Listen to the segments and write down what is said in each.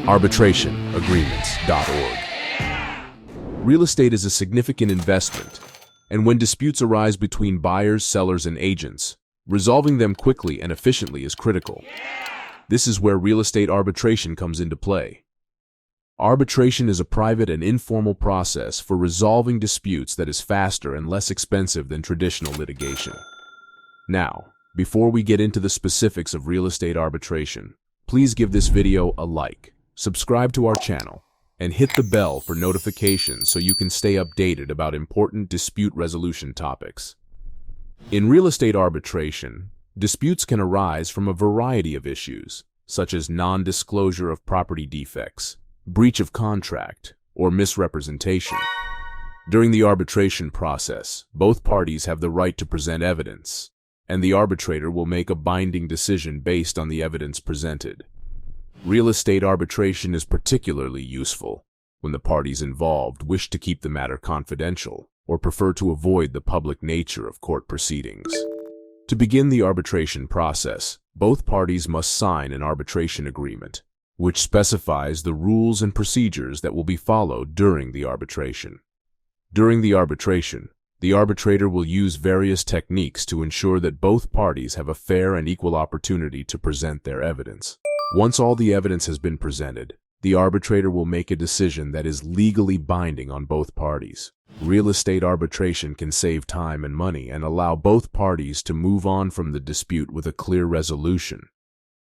Arbitrationagreements.org. Real estate is a significant investment, and when disputes arise between buyers, sellers, and agents, resolving them quickly and efficiently is critical. This is where real estate arbitration comes into play. Arbitration is a private and informal process for resolving disputes that is faster and less expensive than traditional litigation. Now, before we get into the specifics of real estate arbitration, please give this video a like, subscribe to our channel, and hit the bell for notifications so you can stay updated about important dispute resolution topics. In real estate arbitration, disputes can arise from a variety of issues, such as non-disclosure of property defects, breach of contract, or misrepresentation. During the arbitration process, both parties have the right to present evidence, and the arbitrator will make a binding decision based on the evidence presented. Real estate arbitration is particularly useful when the parties involved wish to keep the matter confidential or prefer to avoid the public nature of court proceedings. To begin the arbitration process, both parties must sign an arbitration agreement, which specifies the rules and procedures that will be followed during the arbitration. During the arbitration, the arbitrator will use various techniques to ensure that both parties have a fair and equal opportunity to present their evidence. Once all the evidence has been presented, the arbitrator will make a decision that is legally binding on both parties. Real estate arbitration can save time and money and allow both parties to move on from the dispute with a clear resolution.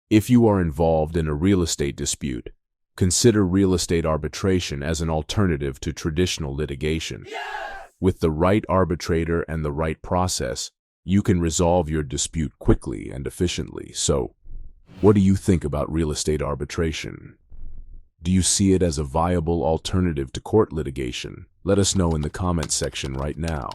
If you are involved in a real estate dispute, consider real estate arbitration as an alternative to traditional litigation. With the right arbitrator and the right process, you can resolve your dispute quickly and efficiently. So, what do you think about real estate arbitration? Do you see it as a viable alternative to court litigation? Let us know in the comments section right now.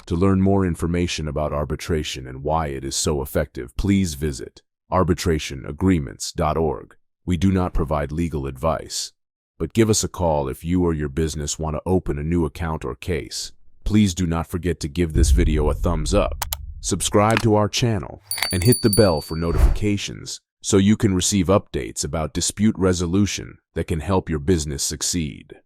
To learn more information about arbitration and why it is so effective, please visit arbitrationagreements.org. We do not provide legal advice, but give us a call if you or your business want to open a new account or case. Please do not forget to give this video a thumbs up, subscribe to our channel, and hit the bell for notifications so you can receive updates about dispute resolution that can help your business succeed.